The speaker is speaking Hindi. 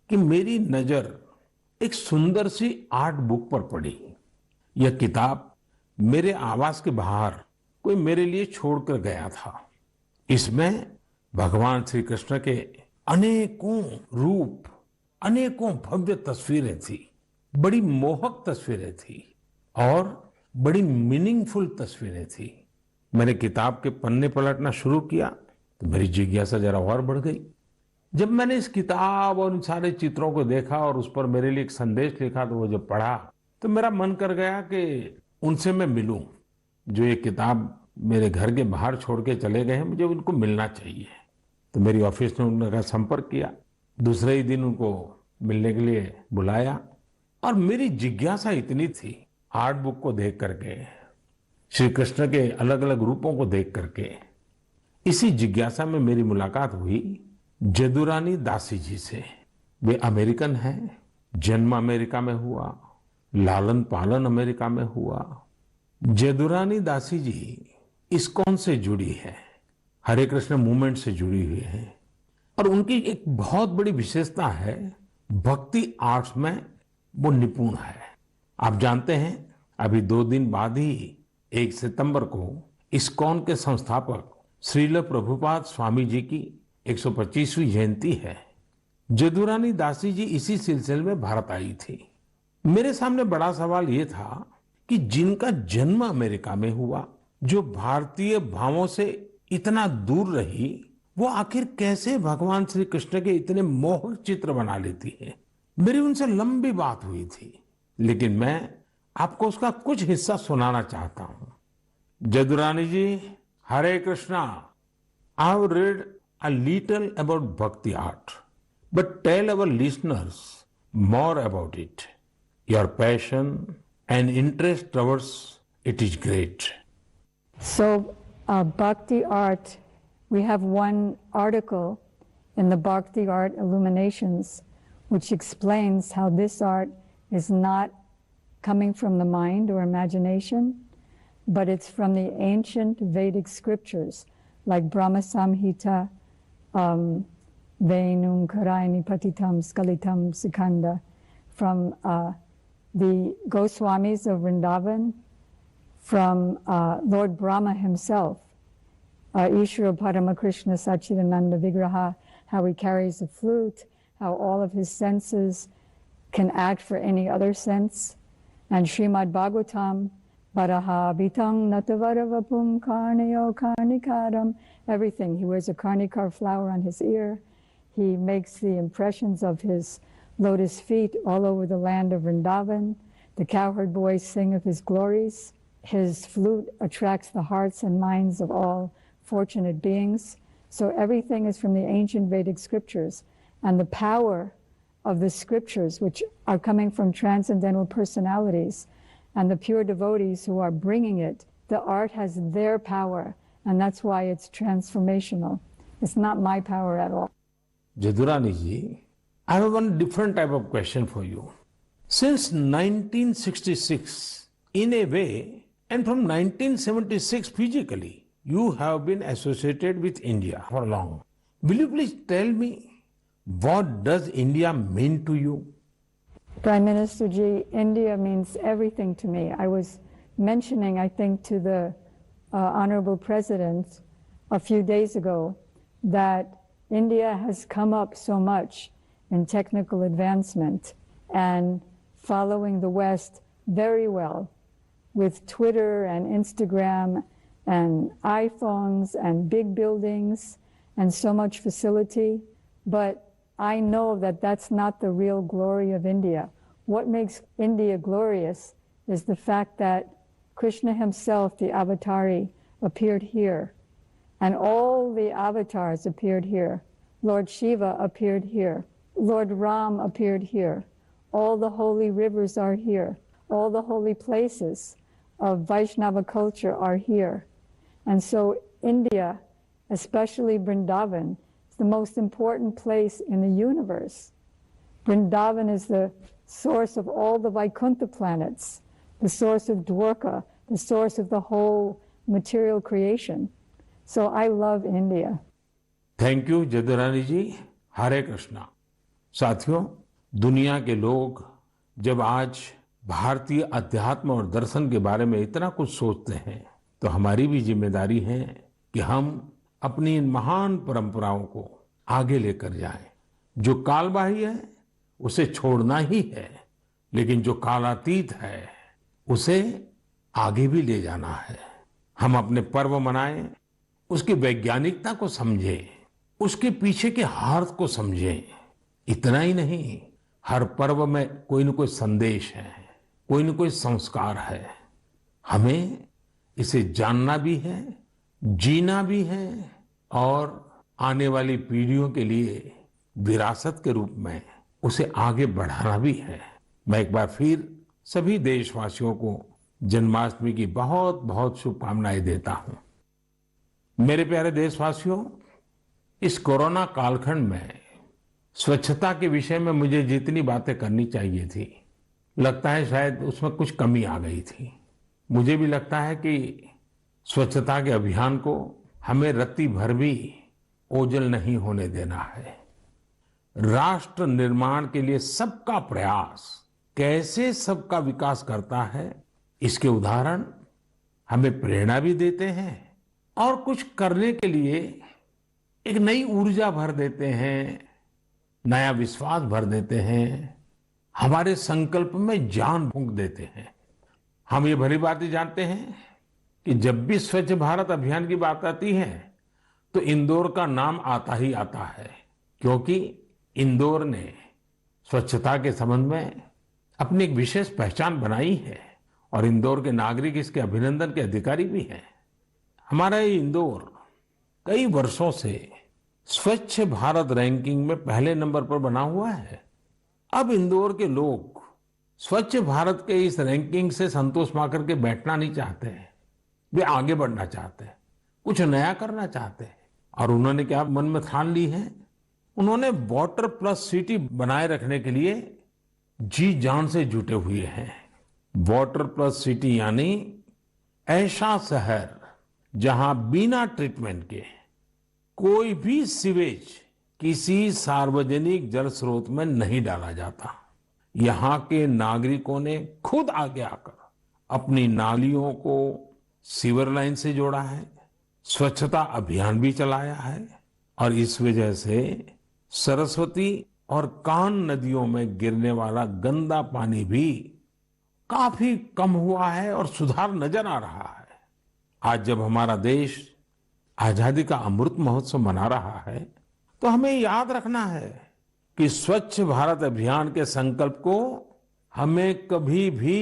कि मेरी नजर एक सुंदर सी आर्ट बुक पर पड़ी। यह किताब मेरे आवास के बाहर कोई मेरे लिए छोड़कर गया था। इसमें भगवान श्री कृष्ण के अनेकों रूप, अनेकों भव्य तस्वीरें थी। बड़ी मोहक तस्वीरें थी और बड़ी मीनिंगफुल तस्वीरें थी। मैंने किताब के पन्ने पलटना शुरू किया तो मेरी जिज्ञासा जरा और बढ़ गई। जब मैंने इस किताब और इन सारे चित्रों को देखा और उस पर मेरे लिए एक संदेश लिखा तो वो जब पढ़ा तो मेरा मन कर गया कि उनसे मैं मिलूं। जो ये किताब मेरे घर के बाहर छोड़ के चले गए हैं, मुझे उनको मिलना चाहिए। तो मेरी ऑफिस ने उनका संपर्क किया। दूसरे ही दिन उनको मिलने के लिए बुलाया और मेरी जिज्ञासा इतनी थी, आर्ट बुक को देख करके, श्री कृष्ण के अलग अलग रूपों को देख करके, इसी जिज्ञासा में मेरी मुलाकात हुई जदुरानी दासी जी से। वे अमेरिकन हैं, जन्म अमेरिका में हुआ, लालन पालन अमेरिका में हुआ। जदुरानी दासी जी इस्कॉन से जुड़ी है, हरे कृष्ण मूवमेंट से जुड़ी हुई है और उनकी एक बहुत बड़ी विशेषता है, भक्ति आर्ट्स में वो निपुण है। आप जानते हैं अभी 2 दिन बाद ही 1 सितंबर को इस्कॉन के संस्थापक श्रील प्रभुपाद स्वामी जी की 125वीं जयंती है। जदुरानी दासी जी इसी सिलसिले में भारत आई थी। मेरे सामने बड़ा सवाल ये था कि जिनका जन्म अमेरिका में हुआ, जो भारतीय भावों से इतना दूर रही, वो आखिर कैसे भगवान श्री कृष्ण के इतने मोहक चित्र बना लेती है। मेरी उनसे लंबी बात हुई थी, लेकिन मैं आपको उसका कुछ हिस्सा सुनाना चाहता हूं। Jadurani ji, Hare Krishna. I have read a little about bhakti art, but tell our listeners more about it. Your passion and interest towards it is great. So, Bhakti art, we have one article in the Bhakti Art Illuminations which explains how this art is not coming from the mind or imagination, but it's from the ancient Vedic scriptures like Brahma Samhita, Venum Karaini Patitam Skalitam Sikanda, from the Goswamis of Vrindavan, from Lord Brahma himself, Ishvara Paramakrishna Sachidananda Vigraha, how he carries a flute, how all of his senses can act for any other sense, and Srimad Bhagavatam, Baraha Bitang Natavaravapum Karnayo Karnikaram, everything. He wears a karnikar flower on his ear. He makes the impressions of his lotus feet all over the land of Vrindavan. The cowherd boys sing of his glories. His flute attracts the hearts and minds of all fortunate beings. So everything is from the ancient Vedic scriptures. And the power of the scriptures, which are coming from transcendental personalities, and the pure devotees who are bringing it, the art has their power, and that's why it's transformational. It's not my power at all. Jadurani ji, I have one different type of question for you. Since 1966, in a way, and from 1976 physically, you have been associated with India for long. Will you please tell me, what does India mean to you? Prime Minister Ji, India means everything to me. I was mentioning, I think, to the Honorable President a few days ago that India has come up so much in technical advancement and following the West very well with Twitter and Instagram and iPhones and big buildings and so much facility. But I know that that's not the real glory of India. What makes India glorious is the fact that Krishna himself, the Avatari, appeared here. And all the avatars appeared here. Lord Shiva appeared here. Lord Ram appeared here. All the holy rivers are here. All the holy places of Vaishnava culture are here. And so India, especially Vrindavan, the most important place in the universe. Vrindavan is the source of all the Vaikuntha planets, the source of Dwarka, the source of the whole material creation. So I love India. Thank you, Jadurani ji. Hare Krishna. साथियों, दुनिया के लोग जब आज भारतीय अध्यात्म और दर्शन के बारे में इतना कुछ सोचते हैं, तो हमारी भी जिम्मेदारी है कि हम अपनी इन महान परंपराओं को आगे लेकर जाएं। जो कालबाह्य है उसे छोड़ना ही है, लेकिन जो कालातीत है उसे आगे भी ले जाना है। हम अपने पर्व मनाएं, उसकी वैज्ञानिकता को समझें, उसके पीछे के अर्थ को समझें। इतना ही नहीं, हर पर्व में कोई न कोई संदेश है, कोई न कोई संस्कार है। हमें इसे जानना भी है, जीना भी है और आने वाली पीढ़ियों के लिए विरासत के रूप में उसे आगे बढ़ाना भी है। मैं एक बार फिर सभी देशवासियों को जन्माष्टमी की बहुत बहुत शुभकामनाएं देता हूं। मेरे प्यारे देशवासियों, इस कोरोना कालखंड में स्वच्छता के विषय में मुझे जितनी बातें करनी चाहिए थी, लगता है शायद उसमें कुछ कमी आ गई थी। मुझे भी लगता है कि स्वच्छता के अभियान को हमें रत्ती भर भी ओझल नहीं होने देना है। राष्ट्र निर्माण के लिए सबका प्रयास कैसे सबका विकास करता है, इसके उदाहरण हमें प्रेरणा भी देते हैं और कुछ करने के लिए एक नई ऊर्जा भर देते हैं, नया विश्वास भर देते हैं, हमारे संकल्प में जान फूंक देते हैं। हम ये भली बात जानते हैं कि जब भी स्वच्छ भारत अभियान की बात आती है तो इंदौर का नाम आता ही आता है, क्योंकि इंदौर ने स्वच्छता के संबंध में अपनी एक विशेष पहचान बनाई है और इंदौर के नागरिक इसके अभिनंदन के अधिकारी भी हैं। हमारा ये इंदौर कई वर्षों से स्वच्छ भारत रैंकिंग में पहले नंबर पर बना हुआ है। अब इंदौर के लोग स्वच्छ भारत के इस रैंकिंग से संतोष पाकर के बैठना नहीं चाहते हैं, वे आगे बढ़ना चाहते हैं, कुछ नया करना चाहते हैं। और उन्होंने क्या मन में ठान ली है, उन्होंने वाटर प्लस सिटी बनाए रखने के लिए जी जान से जुटे हुए हैं। वाटर प्लस सिटी यानी ऐसा शहर जहां बिना ट्रीटमेंट के कोई भी सीवेज किसी सार्वजनिक जल स्रोत में नहीं डाला जाता। यहाँ के नागरिकों ने खुद आगे आकर अपनी नालियों को सीवर लाइन से जोड़ा है, स्वच्छता अभियान भी चलाया है और इस वजह से सरस्वती और कान नदियों में गिरने वाला गंदा पानी भी काफी कम हुआ है और सुधार नजर आ रहा है। आज जब हमारा देश आजादी का अमृत महोत्सव मना रहा है तो हमें याद रखना है कि स्वच्छ भारत अभियान के संकल्प को हमें कभी भी